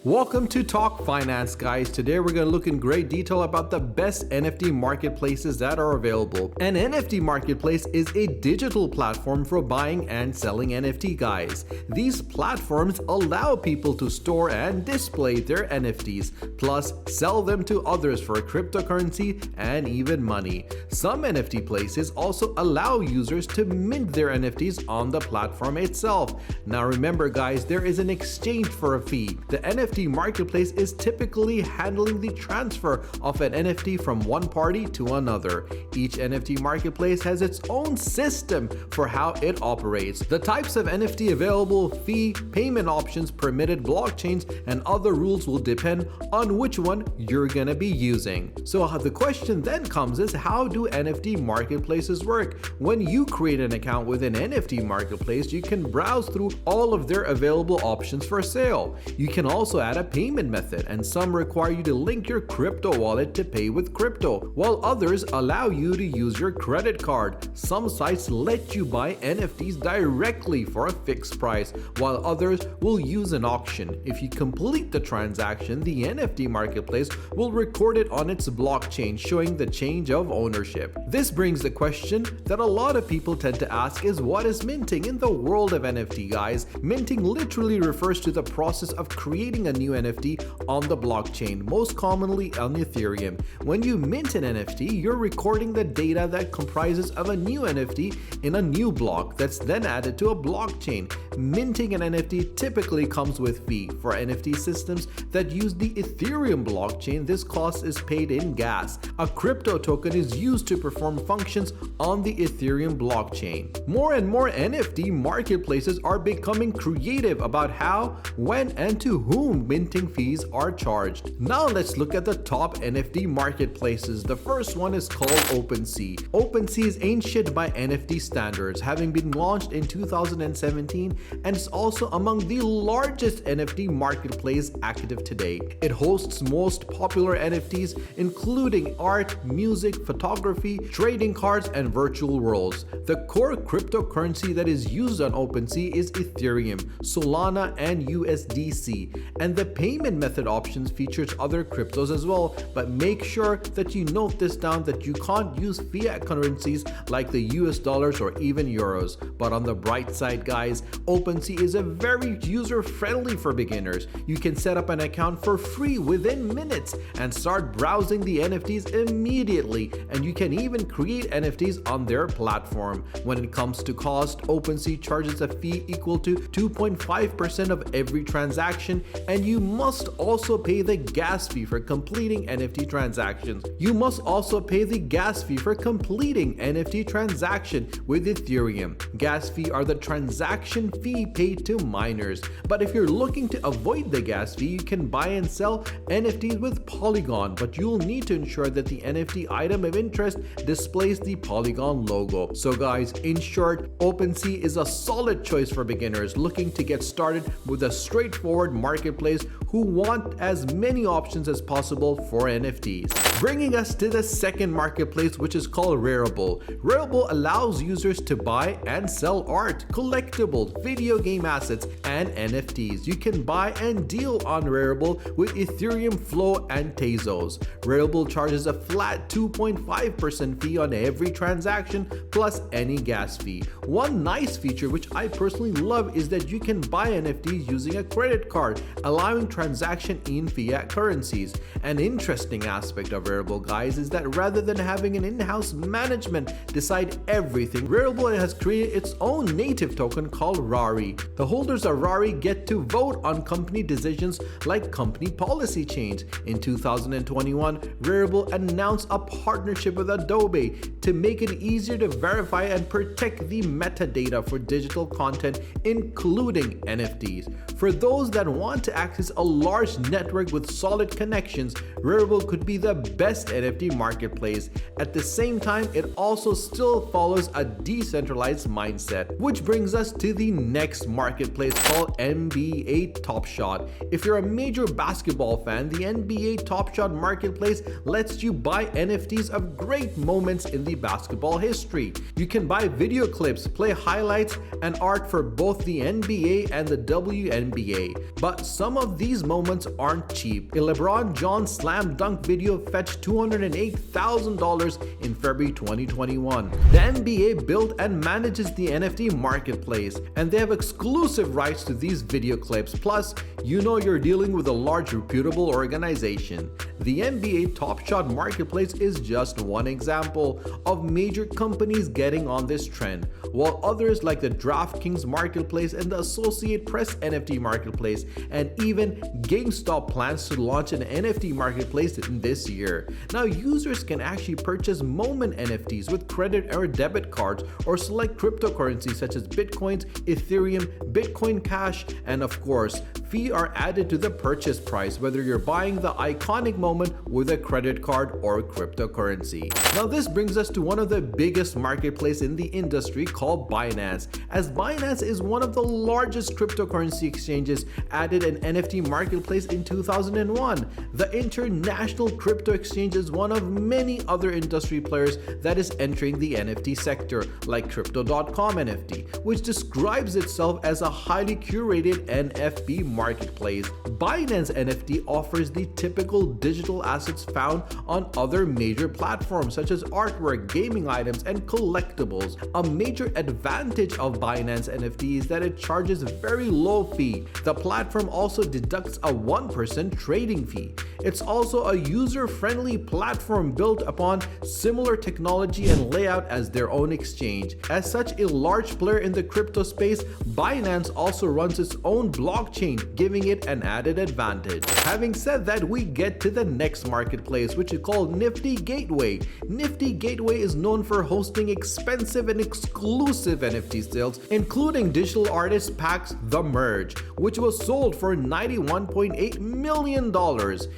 Welcome to Talk Finance, guys. Today we're going to look in great detail about the best NFT marketplaces that are available. An NFT marketplace is a digital platform for buying and selling NFT, guys. These platforms allow people to store and display their NFTs, plus sell them to others for cryptocurrency and even money. Some NFT places also allow users to mint their NFTs on the platform itself. Now remember, guys, there is an exchange for a fee. The NFT Marketplace is typically handling the transfer of an NFT from one party to another. Each NFT marketplace has its own system for how it operates. The types of NFT available, fee, payment options, permitted blockchains, and other rules will depend on which one you're gonna be using. So the question then comes is, how do NFT marketplaces work? When you create an account with an NFT marketplace, you can browse through all of their available options for sale. You can also add a payment method, and some require you to link your crypto wallet to pay with crypto, while others allow you to use your credit card. Some sites let you buy NFTs directly for a fixed price, while others will use an auction. If you complete the transaction, the NFT marketplace will record it on its blockchain, showing the change of ownership. This brings the question that a lot of people tend to ask is, what is minting in the world of NFT, guys? Minting literally refers to the process of creating a new NFT on the blockchain, most commonly on Ethereum. When you mint an NFT, you're recording the data that comprises of a new NFT in a new block that's then added to a blockchain. Minting an NFT typically comes with fee. For NFT systems that use the Ethereum blockchain, this cost is paid in gas. A crypto token is used to perform functions on the Ethereum blockchain. More and more NFT marketplaces are becoming creative about how, when, and to whom minting fees are charged. Now let's look at the top NFT marketplaces. The first one is called OpenSea. OpenSea is ancient by NFT standards, having been launched in 2017, and is also among the largest NFT marketplace active today. It hosts most popular NFTs, including art, music, photography, trading cards, and virtual worlds. The core cryptocurrency that is used on OpenSea is Ethereum, Solana, and USDC, and the payment method options features other cryptos as well, but make sure that you note this down, that you can't use fiat currencies like the US dollars or even euros. But on the bright side, guys, OpenSea is a very user-friendly for beginners. You can set up an account for free within minutes and start browsing the NFTs immediately, and you can even create NFTs on their platform. When it comes to cost, OpenSea charges a fee equal to 2.5% of every transaction, and you must also pay the gas fee for completing NFT transactions. You must also pay the gas fee for completing NFT transaction with Ethereum. Gas fee are the transaction fee paid to miners. But if you're looking to avoid the gas fee, you can buy and sell NFTs with Polygon, but you'll need to ensure that the NFT item of interest displays the Polygon logo. So guys, in short, OpenSea is a solid choice for beginners looking to get started with a straightforward marketplace who want as many options as possible for NFTs. Bringing us to the second marketplace, which is called Rarible. Rarible allows users to buy and sell art, collectibles, video game assets, and NFTs. You can buy and deal on Rarible with Ethereum, Flow, and Tezos. Rarible charges a flat 2.5% fee on every transaction, plus any gas fee. One nice feature which I personally love is that you can buy NFTs using a credit card, allowing transaction in fiat currencies. An interesting aspect of Rarible, guys, is that rather than having an in-house management decide everything, Rarible has created its own native token called Rari. The holders of Rari get to vote on company decisions like company policy change. In 2021, Rarible announced a partnership with Adobe to make it easier to verify and protect the metadata for digital content, including NFTs. For those that want to access a large network with solid connections, Rarible could be the best NFT marketplace. At the same time, it also still follows a decentralized mindset. Which brings us to the next marketplace called NBA Topshot. If you're a major basketball fan, the NBA Topshot marketplace lets you buy NFTs of great moments in the basketball history. You can buy video clips, play highlights, and art for both the NBA and the WNBA. But some of these moments aren't cheap. A LeBron James slam dunk video fetched $208,000 in February 2021. The NBA built and manages the NFT marketplace, and they have exclusive rights to these video clips. Plus, you know you're dealing with a large reputable organization. The NBA Topshot marketplace is just one example of major companies getting on this trend, while others like the DraftKings marketplace and the Associated Press NFT marketplace and even GameStop plans to launch an NFT marketplace this year. Now, users can actually purchase moment NFTs with credit or debit cards or select cryptocurrencies such as Bitcoins, Ethereum, Bitcoin Cash, and of course, fees are added to the purchase price whether you're buying the iconic moment with a credit card or cryptocurrency. Now, this brings us to one of the biggest marketplaces in the industry called Binance. As Binance is one of the largest cryptocurrency exchanges, added an NFT marketplace in 2001. The international crypto exchange is one of many other industry players that is entering the NFT sector, like Crypto.com NFT, which describes itself as a highly curated NFT marketplace. Binance NFT offers the typical digital assets found on other major platforms such as artwork, gaming items, and collectibles. A major advantage of Binance NFT is that it charges a very low fee. The platform also deducts a 1% trading fee. It's also a user-friendly platform built upon similar technology and layout as their own exchange. As such a large player in the crypto space, Binance also runs its own blockchain, giving it an added advantage. Having said that, we get to the next marketplace, which is called Nift Gateway. Nift Gateway is known for hosting expensive and exclusive NFT sales, including digital artist packs The Merge, which was sold for $91.8 million.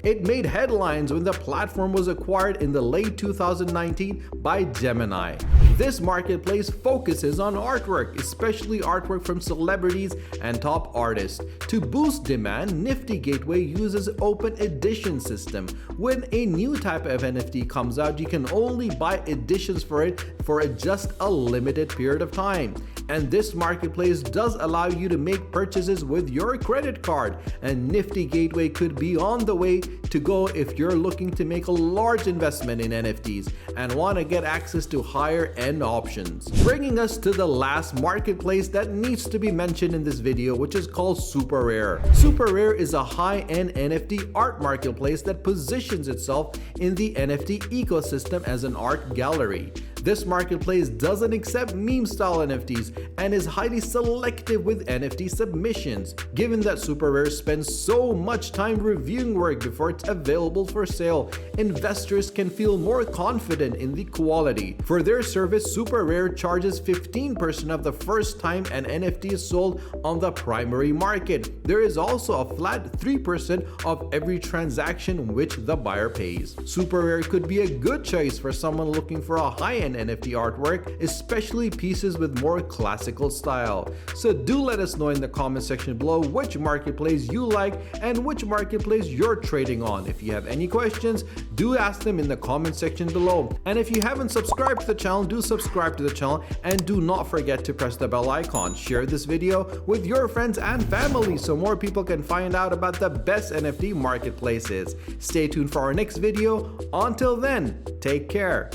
It made headlines when the platform was acquired in the late 2019 by Gemini. This marketplace focuses on artwork, especially artwork from celebrities and top artists. To boost demand, Nift Gateway uses open edition system. When a new type of NFT comes out, you can only buy editions for it for just a limited period of time. And this marketplace does allow you to make purchases with your credit card, and Nift Gateway could be on the way to go if you're looking to make a large investment in NFTs and want to get access to higher end options. Bringing us to the last marketplace that needs to be mentioned in this video, which is called Super Rare. Super Rare is a high-end NFT art marketplace that positions itself in the NFT ecosystem as an art gallery. This marketplace doesn't accept meme-style NFTs and is highly selective with NFT submissions. Given that Super Rare spends so much time reviewing work before it's available for sale, investors can feel more confident in the quality. For their service, Super Rare charges 15% of the first time an NFT is sold on the primary market. There is also a flat 3% of every transaction which the buyer pays. Super Rare could be a good choice for someone looking for a high-end NFT artwork, especially pieces with more classical style. So do let us know in the comment section below which marketplace you like and which marketplace you're trading on. If you have any questions, do ask them in the comment section below. And if you haven't subscribed to the channel, do subscribe to the channel and do not forget to press the bell icon. Share this video with your friends and family so more people can find out about the best NFT marketplaces. Stay tuned for our next video. Until then, take care.